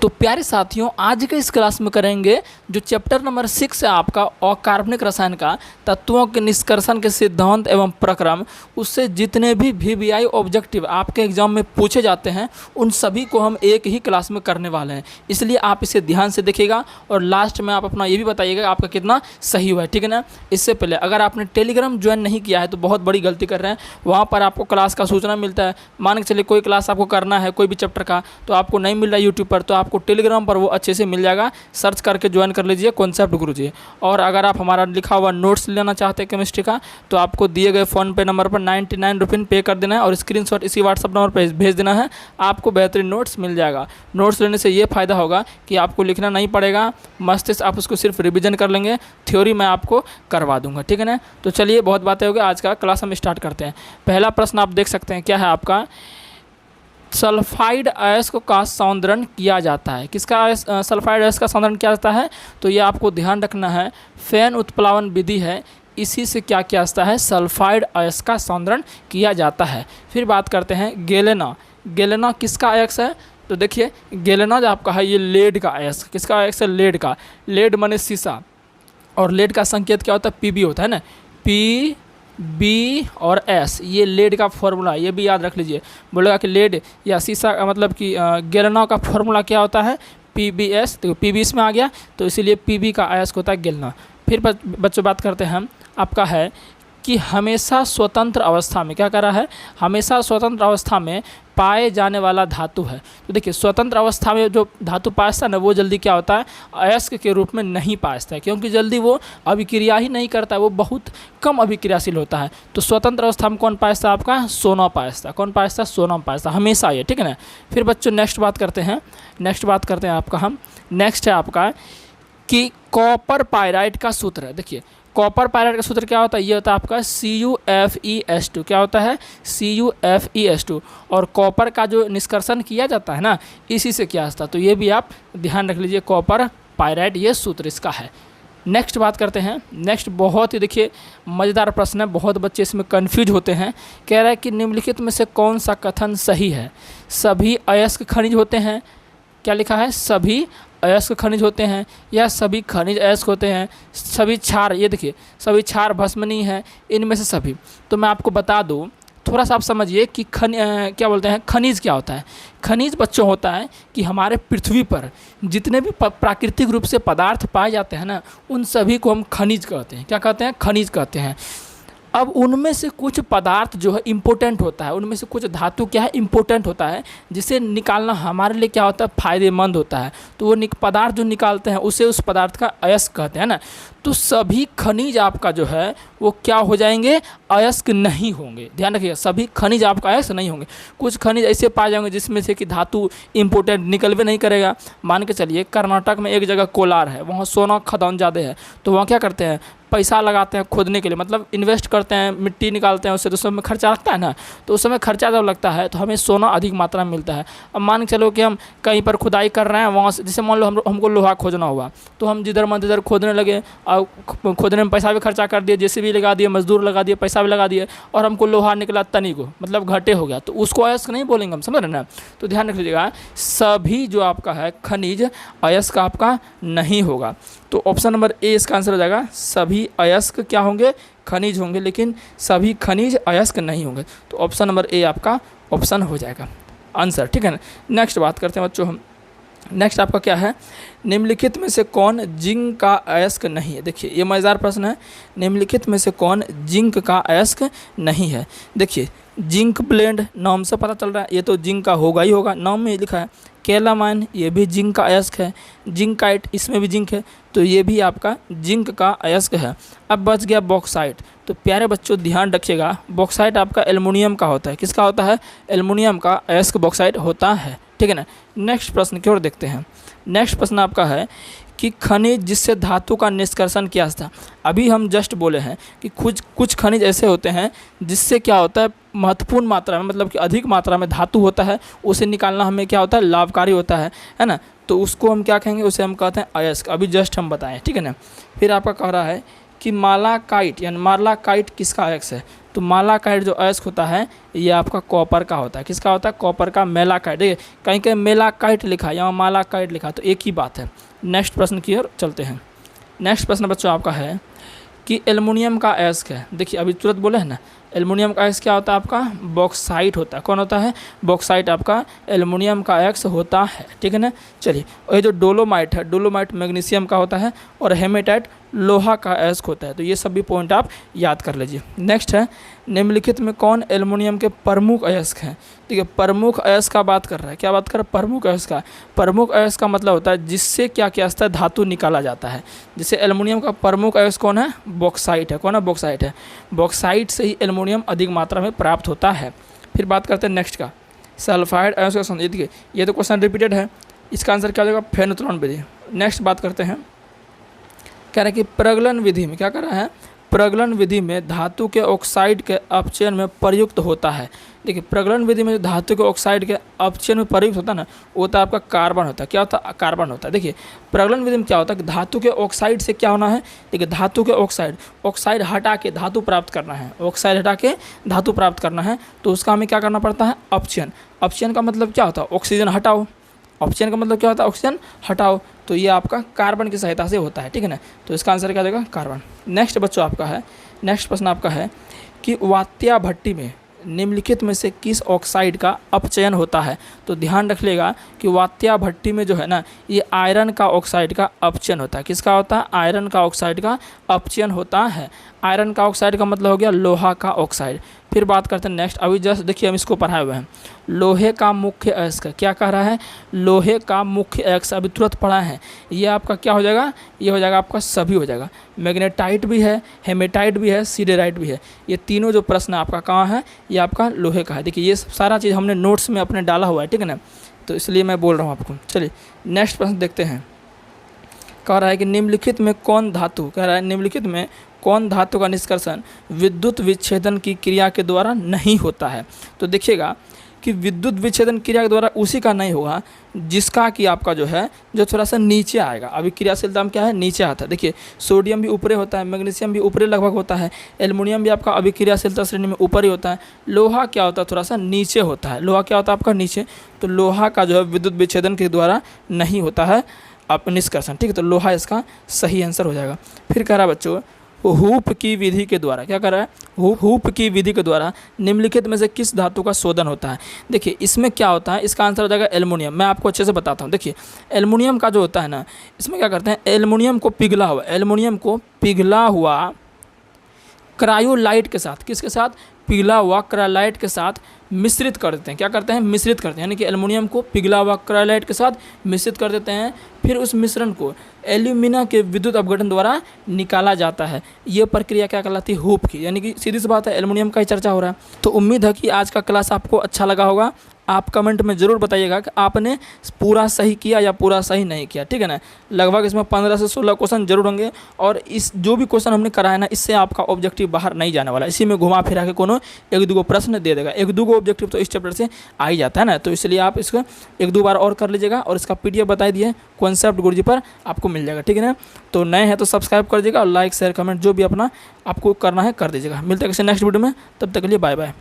तो प्यारे साथियों, आज के इस क्लास में करेंगे जो चैप्टर नंबर 6 है आपका अकार्बनिक रसायन का तत्वों के निष्कर्षण के सिद्धांत एवं प्रक्रम। उससे जितने भी वीवीआई ऑब्जेक्टिव आपके एग्जाम में पूछे जाते हैं उन सभी को हम एक ही क्लास में करने वाले हैं, इसलिए आप इसे ध्यान से देखिएगा और लास्ट में आप अपना ये भी बताइएगा आपका कितना सही हुआ है, ठीक है ना। इससे पहले अगर आपने टेलीग्राम ज्वाइन नहीं किया है तो बहुत बड़ी गलती कर रहे हैं। वहाँ पर आपको क्लास का सूचना मिलता है। मान के चलिए कोई क्लास आपको करना है कोई भी चैप्टर का, तो आपको नहीं मिल रहा है यूट्यूब पर, तो आपको टेलीग्राम पर वो अच्छे से मिल जाएगा। सर्च करके ज्वाइन कर लीजिए कॉन्सेप्ट गुरुजी। और अगर आप हमारा लिखा हुआ नोट्स लेना चाहते हैं केमिस्ट्री का, तो आपको दिए गए फ़ोन पे नंबर पर 99 रुपये पे कर देना है और स्क्रीनशॉट इसी व्हाट्सअप नंबर पर भेज देना है। आपको बेहतरीन नोट्स मिल जाएगा। नोट्स लेने से ये फ़ायदा होगा कि आपको लिखना नहीं पड़ेगा, मस्त से आप उसको सिर्फ रिविजन कर लेंगे, थ्योरी मैं आपको करवा दूंगा, ठीक है ना। तो चलिए बहुत बातें हो गई, आज का क्लास हम स्टार्ट करते हैं। पहला प्रश्न आप देख सकते हैं, क्या है आपका, सल्फाइड अयस्क का सौंदर्यन किया जाता है। किसका सल्फाइड अयस्क का सौंदर्यन किया जाता है, तो ये आपको ध्यान रखना है। फैन उत्प्लावन विधि है, इसी से क्या किया जाता है, सल्फाइड अयस्क का सौंदर्यन किया जाता है। फिर बात करते हैं गैलेना। गैलेना किसका अयस्क है, तो देखिए गैलेना जो आपका है ये लेड का अयस्क। किसका अयस्क है, लेड का। लेड माने शीशा, और लेड का संकेत क्या होता है, पीबी होता है ना, पी बी और एस, ये लेड का फॉर्मूला, ये भी याद रख लीजिए। बोलेगा कि लेड या शीशा का मतलब कि गैलेना का फॉर्मूला क्या होता है, पी बी एस। तो पी बी इसमें आ गया, तो इसीलिए पी बी का अयस्क होता है गैलेना। फिर बच्चों बात करते हैं हम, आपका है कि हमेशा स्वतंत्र अवस्था में, क्या कर रहा है, हमेशा स्वतंत्र अवस्था में पाए जाने वाला धातु है। तो देखिए स्वतंत्र अवस्था में जो धातु पायस्ता है ना, वो जल्दी क्या होता है, अयस्क के रूप में नहीं पायस्ता है, क्योंकि जल्दी वो अभिक्रिया ही नहीं करता है, वो बहुत कम अभिक्रियाशील होता है। तो स्वतंत्र अवस्था में कौन पायस्ता आपका, सोना पायस्ता। कौन पायस्ता, सोना पायस्ता, हमेशा ये, ठीक है ना। फिर बच्चों नेक्स्ट बात करते हैं आपका हम, नेक्स्ट है आपका कि कॉपर पायराइट का सूत्र है। देखिए कॉपर पायराइट का सूत्र क्या होता है, ये होता है आपका CuFeS2। क्या होता है, CuFeS2। और कॉपर का जो निष्कर्षण किया जाता है ना, इसी से किया जाता है। तो ये भी आप ध्यान रख लीजिए, कॉपर पायराइट ये सूत्र इसका है। नेक्स्ट बात करते हैं, नेक्स्ट बहुत ही देखिए मज़ेदार प्रश्न है, बहुत बच्चे इसमें कन्फ्यूज होते हैं। कह रहा है कि निम्नलिखित में से कौन सा कथन सही है, सभी अयस्क खनिज होते हैं। क्या लिखा है, सभी अयस्क खनिज होते हैं, या सभी खनिज अयस्क होते हैं, सभी क्षार, ये देखिए सभी क्षार भस्मनीय है, इनमें से सभी। तो मैं आपको बता दूं, थोड़ा सा आप समझिए कि क्या बोलते हैं, खनिज क्या होता है। खनिज बच्चों होता है कि हमारे पृथ्वी पर जितने भी प्राकृतिक रूप से पदार्थ पाए जाते हैं ना, उन सभी को हम खनिज कहते हैं। क्या कहते हैं, खनिज कहते हैं। अब उनमें से कुछ पदार्थ जो है इम्पोर्टेंट होता है, उनमें से कुछ धातु क्या है, इम्पोर्टेंट होता है, जिसे निकालना हमारे लिए क्या होता है, फ़ायदेमंद होता है। तो वो पदार्थ जो निकालते हैं उसे उस पदार्थ का अयस्क कहते हैं ना। तो सभी खनिज आपका जो है वो क्या हो जाएंगे, अयस्क नहीं होंगे। ध्यान रखिएगा, सभी खनिज आपका अयस्क नहीं होंगे। कुछ खनिज ऐसे पाए जाएंगे जिसमें से कि धातु इम्पोर्टेंट निकलवे नहीं करेगा। मान के चलिए कर्नाटक में एक जगह कोलार है, वहाँ सोना खदान ज़्यादा है, तो वहाँ क्या करते हैं, पैसा लगाते हैं खोदने के लिए, मतलब इन्वेस्ट करते हैं, मिट्टी निकालते हैं उससे, तो उस समय खर्चा लगता है ना। तो उस समय खर्चा जब लगता है तो हमें सोना अधिक मात्रा में मिलता है। अब मान के चलो कि हम कहीं पर खुदाई कर रहे हैं, वहाँ से जैसे मान लो हमको लोहा खोजना हुआ, तो हम जिधर मन जिधर खोदने लगे और खोदने में पैसा भी खर्चा कर दिए, JCB लगा दिए, मजदूर लगा दिए, पैसा भी लगा दिए, और हमको लोहा निकला तनी को, मतलब घाटे हो गया, तो उसको अयस्क नहीं बोलेंगे हम, समझ रहे ना। तो ध्यान रख लीजिएगा, सभी जो आपका है खनिज अयस्क आपका नहीं होगा। तो ऑप्शन नंबर ए इसका आंसर हो जाएगा, सभी अयस्क क्या होंगे, खनिज होंगे, लेकिन सभी खनिज अयस्क नहीं होंगे। तो ऑप्शन नंबर ए आपका ऑप्शन हो जाएगा आंसर, ठीक है ना। नेक्स्ट बात करते हैं बच्चों हम, नेक्स्ट आपका क्या है, निम्नलिखित में से कौन जिंक का अयस्क नहीं है। देखिए ये मज़ेदार प्रश्न है, निम्नलिखित में से कौन जिंक का अयस्क नहीं है। देखिए जिंक ब्लेंड नाम से पता चल रहा है, ये तो जिंक का होगा ही होगा, नाम में लिखा है। कैलामाइन, ये भी जिंक का अयस्क है। जिंकाइट, इसमें भी जिंक है, तो ये भी आपका जिंक का अयस्क है। अब बच गया बॉक्साइट। तो प्यारे बच्चों ध्यान रखिएगा, बॉक्साइट आपका एल्युमिनियम का होता है। किसका होता है, एल्युमिनियम का अयस्क बॉक्साइट होता है, ठीक है ना। नेक्स्ट प्रश्न की ओर देखते हैं। नेक्स्ट प्रश्न आपका है कि खनिज जिससे धातु का निष्कर्षण किया था। अभी हम जस्ट बोले हैं कि कुछ खनिज ऐसे होते हैं जिससे क्या होता है, महत्वपूर्ण मात्रा में, मतलब कि अधिक मात्रा में धातु होता है, उसे निकालना हमें क्या होता है, लाभकारी होता है ना। तो उसको हम क्या कहेंगे, उसे हम कहते हैं अयस्क। अभी जस्ट हम बताएं, ठीक है ना। फिर आपका कह रहा है कि मालाकाइट यानी मालाकाइट किसका अयस्क है? तो मालाकाइट जो अयस्क होता है ये आपका कॉपर का होता है। किसका होता है? कॉपर का। मेलाकाइट, देखिए कहीं कहीं मेलाकाइट लिखा, यहाँ मालाकाइट लिखा, तो एक ही बात है। नेक्स्ट प्रश्न की ओर चलते हैं। नेक्स्ट प्रश्न बच्चों आपका है कि एल्युमिनियम का अयस्क है। देखिए अभी तुरंत बोले हैं ना, एल्युमिनियम का अयस्क क्या होता है आपका? बॉक्साइट होता है। कौन होता है? बॉक्साइट आपका एल्युमिनियम का अयस्क होता है, ठीक है ना। चलिए, और ये जो डोलोमाइट है, डोलोमाइट मैग्नीशियम का होता है, और हेमेटाइट लोहा का अयस्क होता है। तो ये सभी पॉइंट आप याद कर लीजिए। नेक्स्ट है, निम्नलिखित में कौन एल्युमिनियम के प्रमुख अयस्क हैं? ठीक है, प्रमुख अयस्क का बात कर रहा है। क्या बात कर रहा है? प्रमुख अयस्क का। प्रमुख अयस्क का मतलब होता है जिससे क्या क्या होता है? धातु निकाला जाता है। जैसे एल्युमिनियम का प्रमुख अयस्क कौन है? बॉक्साइट है। कौन है? बॉक्साइट है। बॉक्साइट से ही एल्युमिनियम अधिक मात्रा में प्राप्त होता है। फिर बात करते हैं नेक्स्ट का, सल्फाइड अयस्क का संबंध। देखिए ये तो क्वेश्चन रिपीटेड है, इसका आंसर क्या हो जाएगा? फेनोल्फोन विधि। नेक्स्ट बात करते हैं, कह रहा है कि प्रगलन विधि में, क्या कर रहा है? प्रगलन विधि में धातु के ऑक्साइड के अपचयन में प्रयुक्त होता है। देखिए प्रगलन विधि में जो धातु के ऑक्साइड के अपचयन में प्रयुक्त होता है ना, वो होता है आपका कार्बन होता है। क्या होता है? कार्बन होता है। देखिए प्रगलन विधि में क्या होता है कि धातु के ऑक्साइड से क्या होना है? देखिए धातु के ऑक्साइड हटा के धातु प्राप्त करना है। ऑक्साइड हटा के धातु प्राप्त करना है, तो उसका हमें क्या करना पड़ता है? अपचयन। अपचयन का मतलब क्या होता है? ऑक्सीजन हटाओ। ऑक्सीजन का मतलब क्या होता है? ऑक्सीजन हटाओ। तो ये आपका कार्बन की सहायता से होता है, ठीक है ना। तो इसका आंसर क्या देगा? कार्बन। नेक्स्ट बच्चों आपका है, नेक्स्ट प्रश्न आपका है कि वात्या भट्टी में निम्नलिखित में से किस ऑक्साइड का अपचयन होता है? तो ध्यान रखिएगा कि वात्या भट्टी में जो है ना, ये आयरन का ऑक्साइड का अपचयन होता है। किसका होता है? आयरन का ऑक्साइड का अपचयन होता है। आयरन का ऑक्साइड का मतलब हो गया लोहा का ऑक्साइड। फिर बात करते हैं नेक्स्ट, अभी जस्ट देखिए हम इसको पढ़ाए हुए हैं, लोहे का मुख्य अयस्क। क्या कह रहा है? लोहे का मुख्य अयस्क, अभी तुरंत पढ़ा है। ये आपका क्या हो जाएगा? ये हो जाएगा आपका सभी हो जाएगा। मैग्नेटाइट भी है, हेमेटाइट भी है, सिडेराइट भी है। ये तीनों जो प्रश्न आपका कहाँ है? ये आपका लोहे का है। देखिए ये सारा चीज़ हमने नोट्स में अपने डाला हुआ है, ठीक है ना, तो इसलिए मैं बोल रहा हूँ आपको। चलिए नेक्स्ट प्रश्न देखते हैं। कह रहा है कि निम्नलिखित में कौन धातु, कह रहा है निम्नलिखित में कौन धातु का निष्कर्षण विद्युत विच्छेदन की क्रिया के द्वारा नहीं होता है? तो देखिएगा कि विद्युत विच्छेदन क्रिया के द्वारा उसी का नहीं होगा जिसका कि आपका जो है जो थोड़ा सा नीचे आएगा। अभी क्रियाशीलता में क्या है? नीचे आता है। देखिए सोडियम भी ऊपरे होता है, मैग्नीशियम भी ऊपरे लगभग होता है, एल्युमिनियम भी आपका अभी क्रियाशीलता श्रेणी में ऊपर ही होता है। लोहा क्या होता है? थोड़ा सा नीचे होता है। लोहा क्या होता है आपका? नीचे। तो लोहा का जो है विद्युत विच्छेदन के द्वारा नहीं होता है आप निष्कर्षण, ठीक है। तो लोहा इसका सही आंसर हो जाएगा। फिर कह रहा है बच्चों, हूप की विधि के द्वारा, क्या कर रहा है? हूप की विधि के द्वारा निम्नलिखित में से किस धातु का शोधन होता है? देखिए इसमें क्या होता है? इसका आंसर हो जाएगा एल्युमिनियम। मैं आपको अच्छे से बताता हूँ। देखिए एल्युमिनियम का जो होता है ना, इसमें क्या करते हैं? एल्युमिनियम को पिघला हुआ क्रायोलाइट के साथ, किसके साथ? पिघला हुआ क्रायोलाइट के साथ मिश्रित कर देते हैं। क्या करते हैं? मिश्रित करते हैं, यानी कि एल्युमिनियम को पिघला हुआ क्रायोलाइट के साथ मिश्रित कर देते हैं। फिर उस मिश्रण को एल्यूमिना के विद्युत अपघटन द्वारा निकाला जाता है। ये प्रक्रिया क्या कहलाती है? हूप की। यानी कि सीधी सी बात है, एल्युमिनियम का ही चर्चा हो रहा है। तो उम्मीद है कि आज का क्लास आपको अच्छा लगा होगा। आप कमेंट में ज़रूर बताइएगा कि आपने पूरा सही किया या पूरा सही नहीं किया, ठीक है ना। लगभग इसमें 15 से 16 क्वेश्चन जरूर होंगे, और इस जो भी क्वेश्चन हमने कराया ना, इससे आपका ऑब्जेक्टिव बाहर नहीं जाने वाला। इसी में घुमा फिरा के कोनो एक दो प्रश्न दे देगा। एक दो ऑब्जेक्टिव तो इस चैप्टर से आ ही जाता है ना, तो इसलिए आप इसको एक दो बार और कर लीजिएगा, और इसका PDF बता दिए कॉन्सेप्ट गुरुजी पर आपको मिल जाएगा, ठीक है ना। तो नए हैं तो सब्सक्राइब कर दीजिएगा, और लाइक शेयर कमेंट जो भी अपना आपको करना है कर दीजिएगा। मिलते हैं किसी नेक्स्ट वीडियो में, तब तक के लिए बाय बाय।